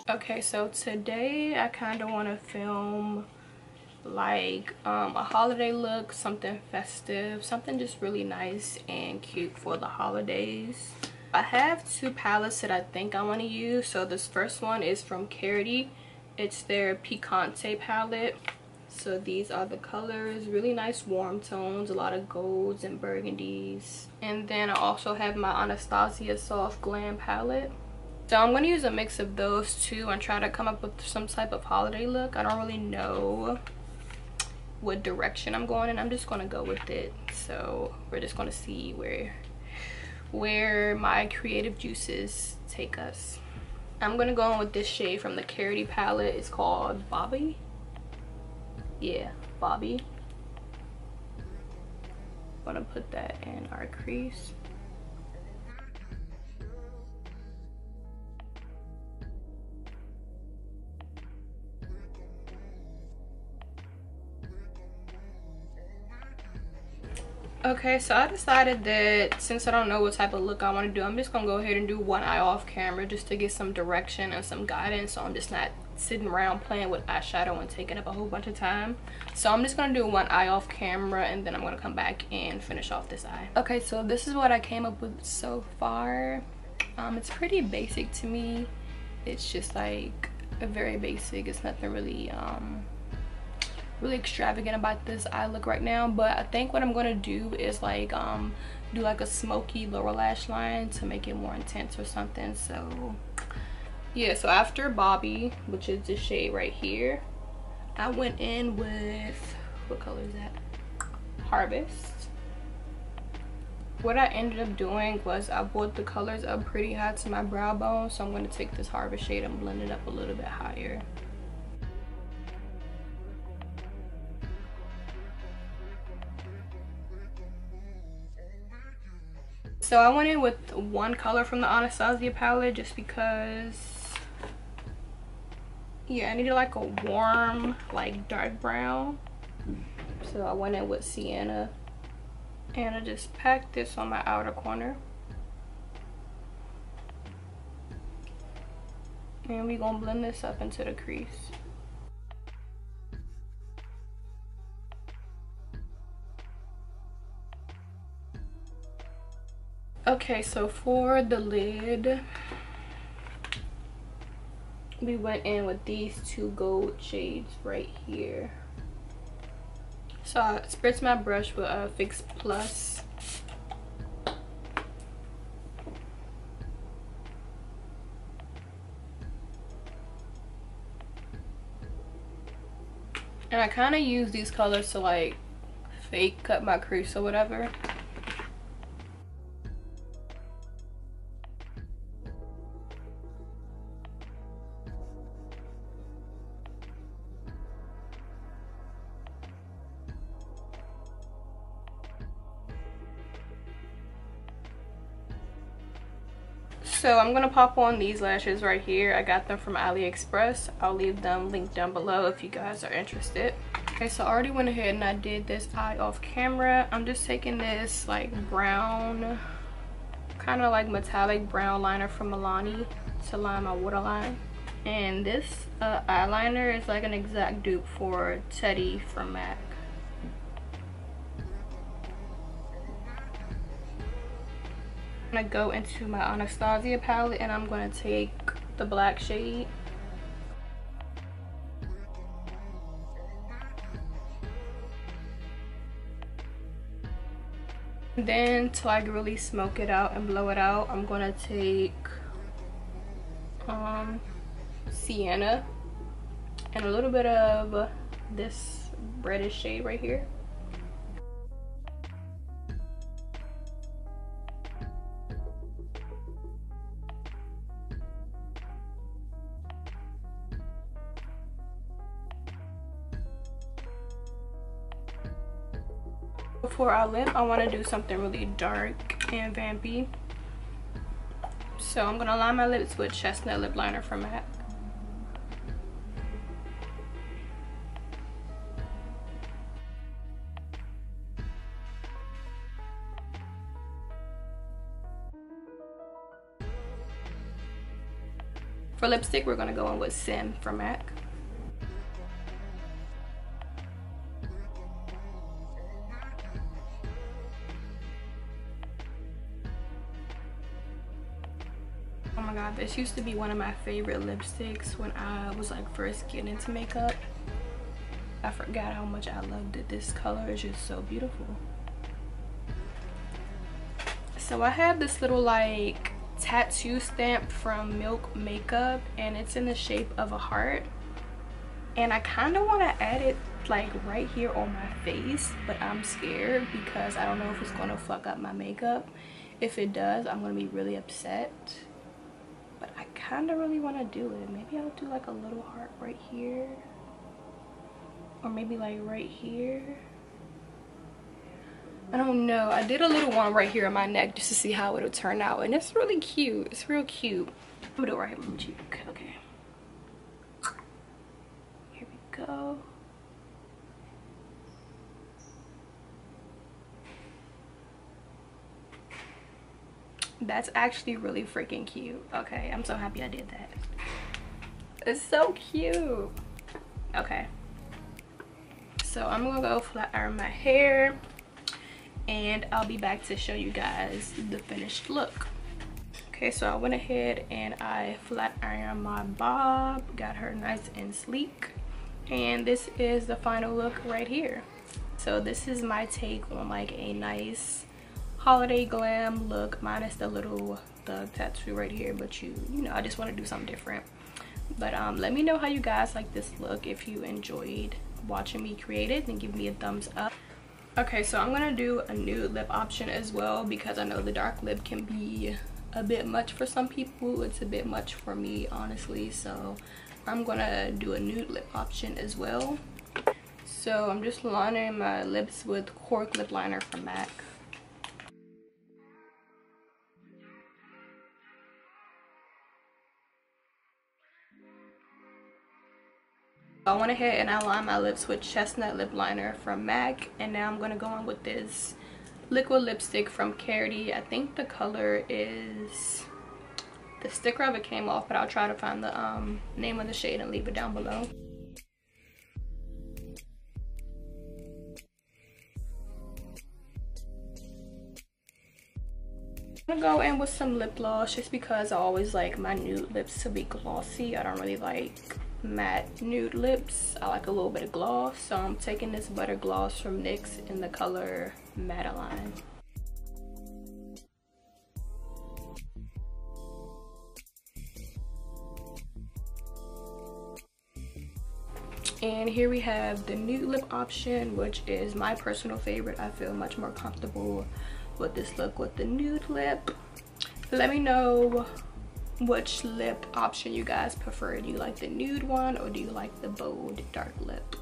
Okay, so today I kind of want to film like a holiday look, something festive, something just really nice and cute for the holidays. I have two palettes that I think I want to use. So this first one is from Karity. It's their Picante palette. So these are the colors, really nice warm tones, a lot of golds and burgundies. And then I also have my Anastacia soft glam palette. So I'm going to use a mix of those two and try to come up with some type of holiday look. I don't really know what direction I'm going in. I'm just going to go with it. So we're just going to see where my creative juices take us. I'm going to go in with this shade from the Karity palette. It's called Bobby. Yeah, Bobby. I'm going to put that in our crease. Okay, so I decided that since I don't know what type of look I want to do, I'm just going to go ahead and do one eye off camera just to get some direction and some guidance, so I'm just not sitting around playing with eyeshadow and taking up a whole bunch of time. So I'm just going to do one eye off camera and then I'm going to come back and finish off this eye. Okay, so this is what I came up with so far. It's pretty basic to me. It's just like a very basic. It's nothing really really extravagant about this eye look right now, but I think what I'm going to do is like do like a smoky lower lash line to make it more intense or something. So yeah, so after Bobby, which is this shade right here, I went in with, what color is that? Harvest. What I ended up doing was I brought the colors up pretty high to my brow bone, so I'm going to take this Harvest shade and blend it up a little bit higher. So I went in with one color from the Anastacia palette just because, yeah, I needed like a warm, like dark brown. So I went in with Sienna and I just packed this on my outer corner. And we're gonna blend this up into the crease. Okay, so for the lid, we went in with these two gold shades right here. So I spritzed my brush with a Fix Plus. And I kind of use these colors to like fake cut my crease or whatever. So I'm gonna pop on these lashes right here. I got them from AliExpress. I'll leave them linked down below if you guys are interested. Okay, so I already went ahead and I did this eye off camera. I'm just taking this like brown, kind of like metallic brown liner from Milani to line my waterline. And this eyeliner is like an exact dupe for Teddy from MAC. I'm gonna go into my Anastacia palette and I'm gonna take the black shade. And then to like really smoke it out and blow it out, I'm gonna take Sienna and a little bit of this reddish shade right here. For our lip, I want to do something really dark and vampy. So I'm going to line my lips with Chesnut Lip Liner from MAC. For lipstick, we're gonna go in with Sim from MAC. Oh my god, this used to be one of my favorite lipsticks when I was like first getting into makeup. I forgot how much I loved it. This color is just so beautiful. So I have this little like tattoo stamp from Milk Makeup, and it's in the shape of a heart, and I kind of want to add it like right here on my face, but I'm scared because I don't know if it's going to fuck up my makeup. If it does, I'm going to be really upset, but I kind of really want to do it. Maybe I'll do like a little heart right here, or maybe like right here. I don't know. I did a little one right here on my neck just to see how it'll turn out, and it's really cute. It's real cute. I'm gonna do it right here on my cheek. Okay. Here we go. That's actually really freaking cute. Okay, I'm so happy I did that. It's so cute. Okay. So I'm gonna go flat iron my hair, and I'll be back to show you guys the finished look. Okay, so I went ahead and I flat ironed my bob, got her nice and sleek, and this is the final look right here. So this is my take on like a nice holiday glam look, minus the little thug tattoo right here, but you know, I just want to do something different. But let me know how you guys like this look. If you enjoyed watching me create it, then give me a thumbs up. Okay, so I'm gonna do a nude lip option as well, because I know the dark lip can be a bit much for some people. It's a bit much for me, honestly, so I'm gonna do a nude lip option as well. So I'm just lining my lips with Cork Lip Liner from MAC. I went ahead and I lined my lips with Chesnut Lip Liner from MAC, and now I'm gonna go on with this liquid lipstick from Karity. I think the color is, the sticker of it came off, but I'll try to find the name of the shade and leave it down below. I'm gonna go in with some lip gloss just because I always like my nude lips to be glossy. I don't really like matte nude lips. I like a little bit of gloss, so I'm taking this butter gloss from NYX in the color Madeline. And here we have the nude lip option, which is my personal favorite. I feel much more comfortable with this look with the nude lip. Let me know which lip option you guys prefer. Do you like the nude one, or do you like the bold dark lip?